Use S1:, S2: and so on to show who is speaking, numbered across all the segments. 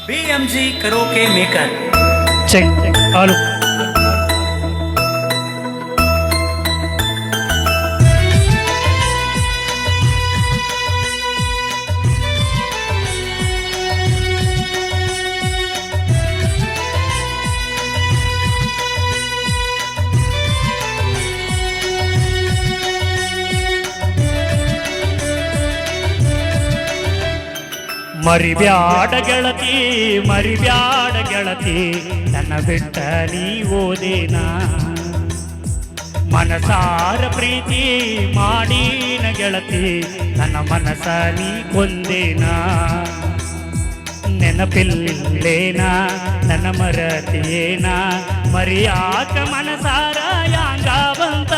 S1: BMG Karaoke Maker.
S2: Check ಹಾಲು ಮರಿಬ್ಯಾಡ ಗೆಳತಿ ಮರಿಬ್ಯಾಡ ಗೆಳತಿ ನನ್ನ ಬಿಟ್ಟ ನೀ ಓದೇನ ಮನಸಾರ ಪ್ರೀತಿ ಮಾಡೀನ ಗೆಳತಿ ನನ್ನ ಮನಸ ನೀ ಕೊಂದೇನ ನೆನಪಿಲ್ಲೇನ ನನ್ನ ಮರತಿಯೇನ ಮರಿಯಾಕ ಮನಸಾರ ಯಾಂಗ ಬಂತ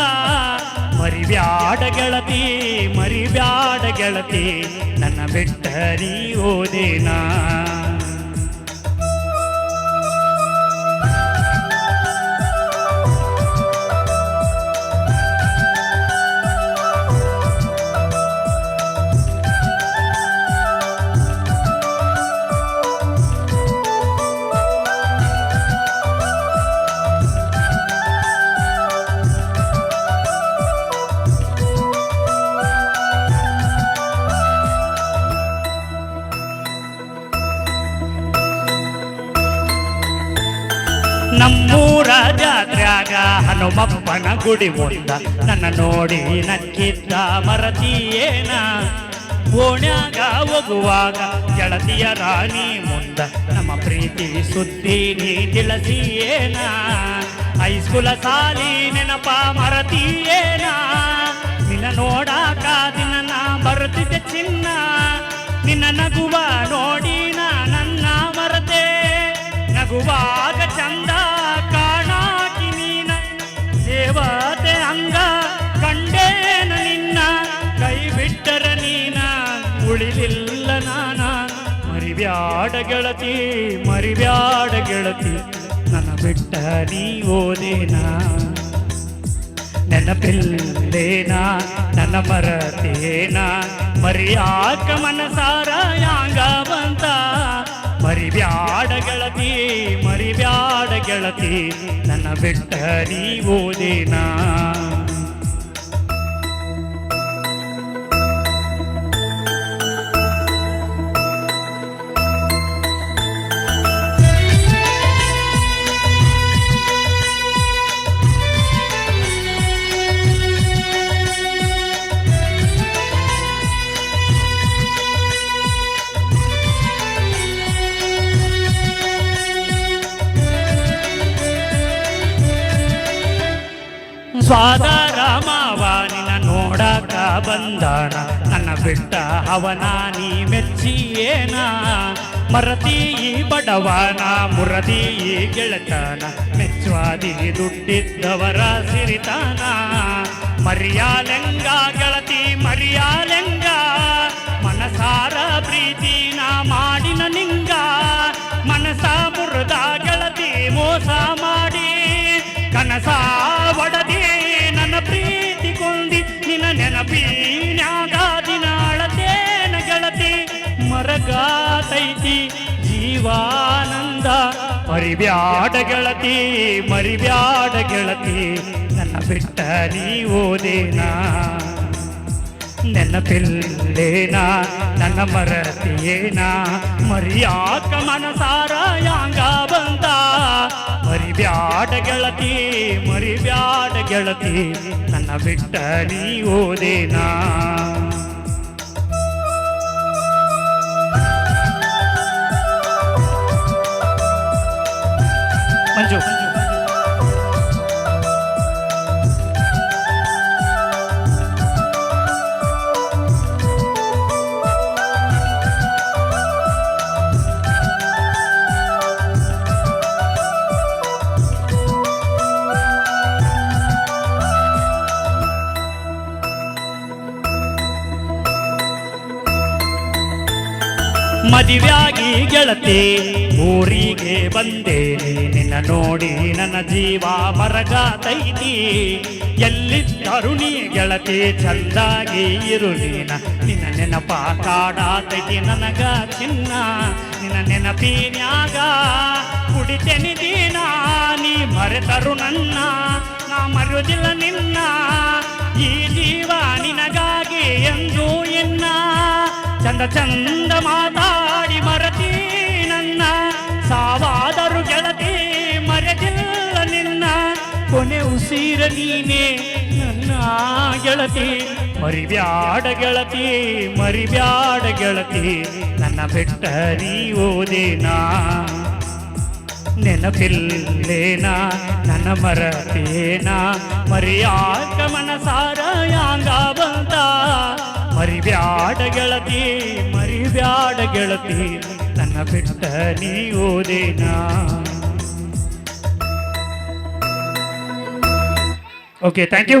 S2: ಮರಿಬ್ಯಾಡ ಗೆಳತಿ ಮರಿಬ್ಯಾಡ ಗೆಳತಿ ನನ್ನ ಬಿಟ್ಟ ನೀ ಓದೇನ ನಮ್ಮೂರ ಜಾತ್ರ್ಯಾಗ ಹನುಮಪ್ಪನ ಗುಡಿ ಮುಂದ ನನ್ನ ನೋಡಿ ನಕ್ಕಿದ್ದ ಮರತಿಯೇನ ಓಣ್ಯಾಗ ಹೋಗುವಾಗ ಗೆಳತಿಯ ರಾಣಿ ಮುಂದ ನಮ್ಮ ಪ್ರೀತಿ ಸುದ್ದಿ ನೀ ತಿಳಿಸಿಯೇನ ಹೈಸ್ಕೂಲ ಸಾಲಿ ನೆನಪ ಮರತಿಯೇನ ನಿನ್ನ ನೋಡಾಕ ದಿನ ನಾ ಬರುತ್ತಿದ್ದೆ ಚಿನ್ನ ನಿನ್ನ ನಗುವ ನೋಡಿ ನನ್ನ ಮರತೆ ನಗುವಾಗ ಚಂದ ಕಾಣಾಕಿ ನೀನ ದೇವತೆ ಅಂಗ ಕಂಡೇನ ನಿನ್ನ ಕೈ ಬಿಟ್ಟರ ನೀನ ಉಳಿಲಿಲ್ಲ ನಾನ ಮರಿಬ್ಯಾಡ ಗೆಳತಿ ಮರಿಬ್ಯಾಡ ಗೆಳತಿ ನನ್ನ ಬಿಟ್ಟ ನೀ ಓದೇನ ನೆನಪಿಲ್ಲೇನ ನನ್ನ ಮರತೇನ ಮರಿಯಾಕ ಮನಸಾರ ಯಾಂಗ ಬಂತ ಮರಿಬ್ಯಾಡ ಗೆಳತಿ ಮರಿಬ್ಯಾಡ ಗೆಳತಿ ನನ್ನ ಬಿಟ್ಟ ನೀ ಓದೇನ ಸ್ವಾದರ ಮಾವ ನಿನ್ನ ನೋಡಕ ಬಂದಾನ ನನ್ನ ಬಿಟ್ಟ ಅವನ ನೀ ಮೆಚ್ಚಿಯೇನ ಮರತಿ ಬಡವನ ಮುರದಿ ಗೆಳತನ ಮೆಚ್ಚುವಾದಿ ದುಡ್ಡಿದ್ದವರ ಸಿರಿತಾನ ಮರಿಯಾಲೆಂಗ ಗೆಳತಿ ಮರಿಯಾಲೆಂಗ ಮನಸಾರ ಪ್ರೀತಿನ ಮಾಡಿನ ನಿಂಗ ಮನಸ ಮುರದ ಗೆಳತಿ ಮೋಸ ಮಾಡಿ ಕನಸ ಒಡದಿ ನನ್ನ ಪ್ರೀತಿ ಕೊಂದಿ ನಿನ್ನ ನೆನಪಿನ್ಯಾಗ ದಿನ ಅಳತೇನ ಗೆಳತಿ ಮರಗಾತೈತಿ ಜೀವಾನಂದ ಮರಿಬ್ಯಾಡ ಗೆಳತಿ ಮರಿಬ್ಯಾಡ ಗೆಳತಿ ನನ್ನ ಬಿಟ್ಟ ನೀ ಓದೇನ ನೆನಪಿಲ್ಲೇನ ನನ್ನ ಮರತಿಯೇನ ಮರಿಯಾಕ ಮನಸಾರ ಯಾಂಗ ಬಂತ ಮರಿಬ್ಯಾಡ ಗೆಳತಿ ಮರಿಬ್ಯಾಡ ಗೆಳತಿ ನನ್ನ ಬಿಟ್ಟ ನೀ ಓದೇನ ಮಂಜು ಮದುವೆಯಾಗಿ ಗೆಳತಿ ಊರಿಗೆ ಬಂದೇನೆ ನಿನ್ನ ನೋಡಿ ನನ್ನ ಜೀವ ಮರಗಾತೈತಿ ಎಲ್ಲಿದ್ದರು ನೀ ಗೆಳತಿ ಚಂದಾಗಿ ಇರು ನಿನ್ನ ನೆನಪ ಕಾಡಾತೈತಿ ನನಗ ಚಿನ್ನ ನಿನ್ನ ನೆನಪಿನ್ಯಾಗ ಕುಡಿತೆನಿ ದಿನ ನೀ ಮರೆತರು ನನ್ನ ನಾ ಮರೆಯುವುದಿಲ್ಲ ನಿನ್ನ ಈ ಜೀವ ನಿನಗಾಗಿ ಎಂದು ಎನ್ನ ಚಂದ ಚಂದ ಮಾತಾಡಿ ಮರತಿ ನನ್ನ ಸಾವಾದರು ಗೆಳತಿ ಮರೆದಿಲ್ಲ ನಿನ್ನ ಕೊನೆ ಉಸಿರ ನೀನೆ ನನ್ನ ಗೆಳತಿ ಮರಿಬ್ಯಾಡ ಗೆಳತಿ ಮರಿಬ್ಯಾಡ ಗೆಳತಿ ನನ್ನ ಬೆಟ್ಟ ನೀ ಓದೇನಾ ನೆನಪಿಲ್ಲೇನಾ ನನ್ನ ಮರತೇನಾ ಮರಿಯಾಕ ಮನಸಾರ ಯಾಂಗ ಬಂತ ಮರಿಬ್ಯಾಡ ಗೆಳತಿ ಮರಿಬ್ಯಾಡ ಗೆಳತಿ ನನ್ನ ಬಿಟ್ಟ ನೀ ಓದೇನಾ ಓಕೆ ಥ್ಯಾಂಕ್ ಯು